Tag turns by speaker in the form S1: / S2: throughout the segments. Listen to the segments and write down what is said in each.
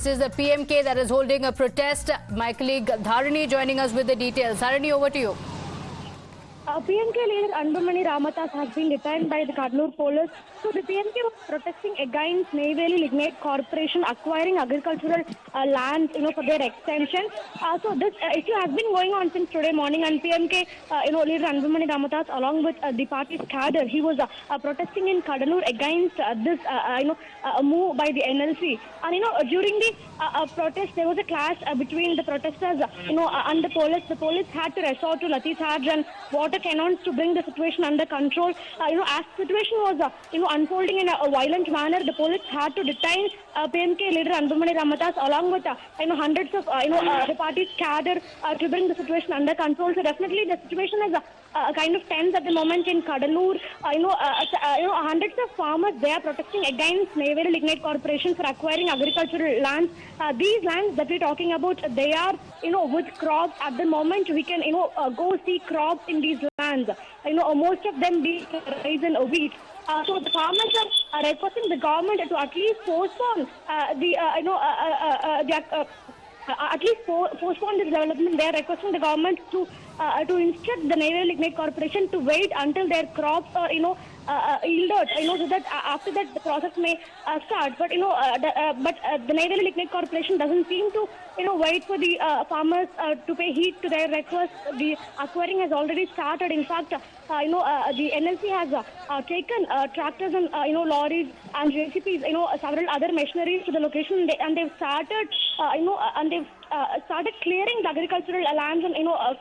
S1: This is the PMK that is holding a protest. My colleague Dharani joining us with the details. Dharani, over to you.
S2: PMK leader Anbumani Ramadoss has been detained by the Kannur police. So the PMK was protesting against Neyveli Lignite Corporation acquiring agricultural land, for their extension. So this issue has been going on since today morning, and PMK, leader Anbumani Ramadoss, along with the party's cadre, he was protesting in Kannur against this, move by the NLC. And during the protest, there was a clash between the protesters, and the police. The police had to resort to lathi charge and water cannons to bring the situation under control. As the situation was, unfolding in a violent manner, the police had to detain PMK leader Anbumani Ramadoss along with, hundreds of, the party's cadre to bring the situation under control. So definitely the situation is kind of tense at the moment in Kannur. Hundreds of farmers, they are protesting against Neyveli Lignite Corporation for acquiring agricultural lands. These lands that we're talking about, they are, with crops. At the moment, we can, go see crops in these lands. Most of them being rice and wheat. So the farmers are requesting the government to at least postpone postpone this development. They are requesting the government to instruct the Neyveli Lignite Corporation to wait until their crops are, yielded, so that after that the process may start. But the Neyveli Lignite Corporation doesn't seem to wait for the farmers to pay heed to their request. The acquiring has already started. In fact, the NLC has taken tractors and lorries and JCPs, several other machineries to the location, and they've started started clearing the agricultural lands and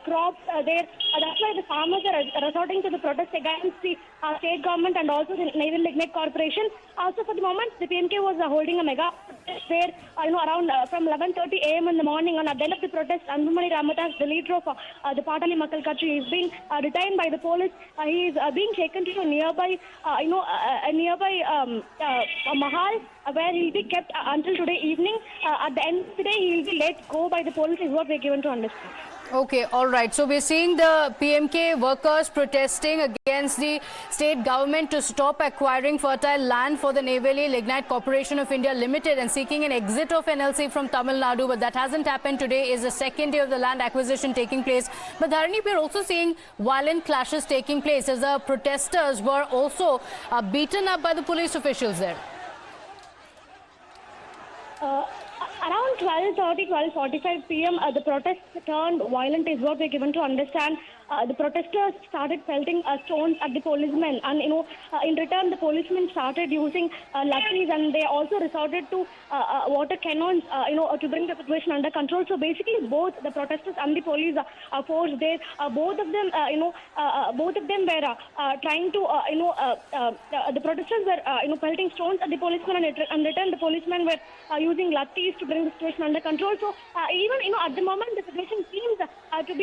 S2: crops there. That's why the farmers are resorting to the protest against the state government and also the Neyveli Lignite Corporation. Also, for the moment, the PMK was holding a mega protest there, around from 11:30 a.m. in the morning. And at the end of the protest, Anbumani Ramadoss, the leader of the Pattali Makkal Katchi, is being detained by the police. He is being taken to a nearby, mahal, where he will be kept until today evening. At the end of the day, he will be let go by the police, is what we are given to understand.
S1: Okay, all right. So we're seeing the PMK workers protesting against the state government to stop acquiring fertile land for the Neyveli Lignite Corporation of India Limited and seeking an exit of NLC from Tamil Nadu. But that hasn't happened. Today is the second day of the land acquisition taking place. But Dharani, we're also seeing violent clashes taking place as the protesters were also beaten up by the police officials there.
S2: Around 12:30, 12:45 p.m., the protest turned violent, is what we're given to understand. The protesters started pelting stones at the policemen, and in return the policemen started using lathis, and they also resorted to water cannons, to bring the situation under control. So basically, both the protesters and the police force there, both of them were trying to, the protesters were, pelting stones at the policemen, and in return the policemen were using lathis to bring the situation under control. So even at the moment the situation seems to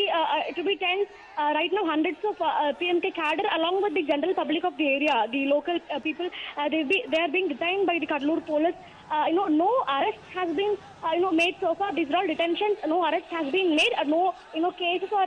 S2: be tense. Right now, hundreds of PMK cadre, along with the general public of the area, the local people, they are being detained by the Kannur police. No arrest has been made so far. These are all detentions. No arrest has been made. No cases or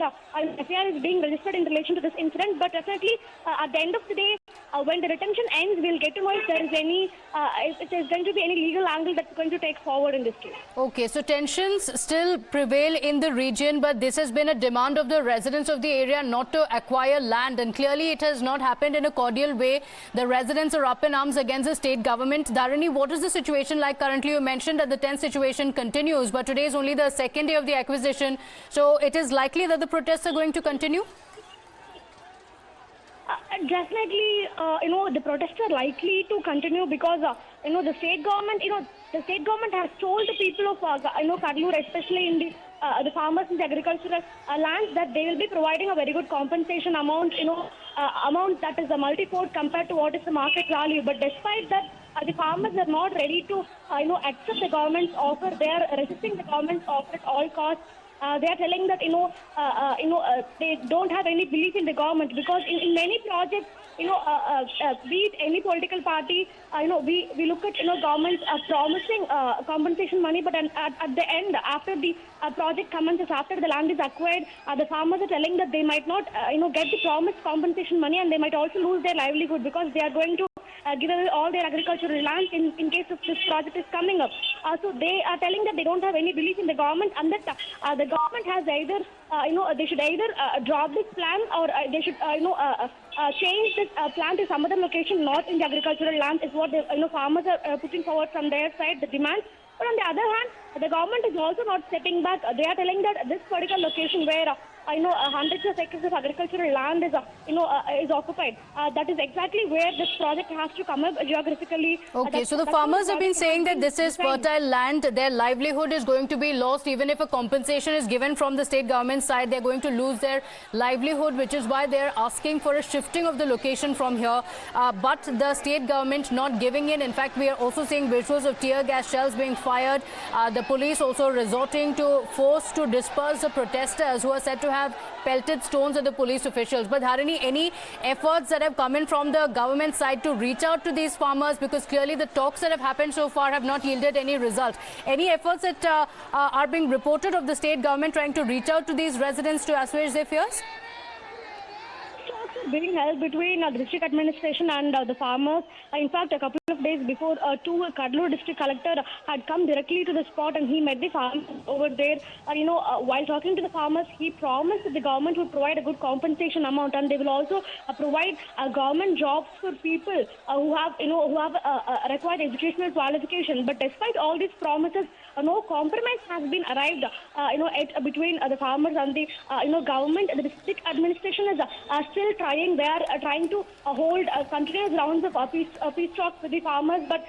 S2: FIR is being registered in relation to this incident. But definitely, at the end of the day, when the detention ends, we'll get to know if there is any, if there's going to be any legal angle that's going to take forward in this case.
S1: Okay, so tensions still prevail in the region, but this has been a demand of the residents of the area not to acquire land, and clearly it has not happened in a cordial way. The residents are up in arms against the state government. Dharani, what is the situation like currently? You mentioned that the tense situation continues, but today is only the second day of the acquisition, so it is likely that the protests are going to continue?
S2: Definitely, the protests are likely to continue because, the state government has told the people of, Kannur, especially in the farmers in the agricultural lands, that they will be providing a very good compensation amount, amount that is a multi-fold compared to what is the market value. But despite that, the farmers are not ready to, accept the government's offer. They are resisting the government's offer at all costs. They are telling that they don't have any belief in the government, because in many projects, be it any political party, we look at governments promising compensation money, but at the end, after the project commences, after the land is acquired, the farmers are telling that they might not get the promised compensation money, and they might also lose their livelihood because they are going to give away all their agricultural lands in case of this project is coming up. So they are telling that they don't have any belief in the government, and that the government has either, they should either drop this plan, or they should, change this plan to some other location, not in the agricultural land, is what the farmers are putting forward from their side, the demands. But on the other hand, the government is also not stepping back. They are telling that this particular location where hundreds of acres of agricultural land is is occupied. That is exactly where this project has to come up geographically.
S1: Okay, so the farmers have been saying that this is fertile land. Their livelihood is going to be lost. Even if a compensation is given from the state government side, they're going to lose their livelihood, which is why they're asking for a shifting of the location from here. But the state government not giving in. In fact, we are also seeing visuals of tear gas shells being fired. The police also resorting to force to disperse the protesters who are said to have pelted stones at the police officials. But Harini, any efforts that have come in from the government side to reach out to these farmers, because clearly the talks that have happened so far have not yielded any result. Any efforts that are being reported of the state government trying to reach out to these residents to assuage their fears?
S2: Being held between the district administration and the farmers. In fact, a couple of days before, Kadlur district collector had come directly to the spot, and he met the farmers over there. While talking to the farmers, he promised that the government would provide a good compensation amount, and they will also provide government jobs for people who have required educational qualification. But despite all these promises, no compromise has been arrived between the farmers and the government. The district administration is still trying. They are trying to hold continuous rounds of peace talks with the farmers, but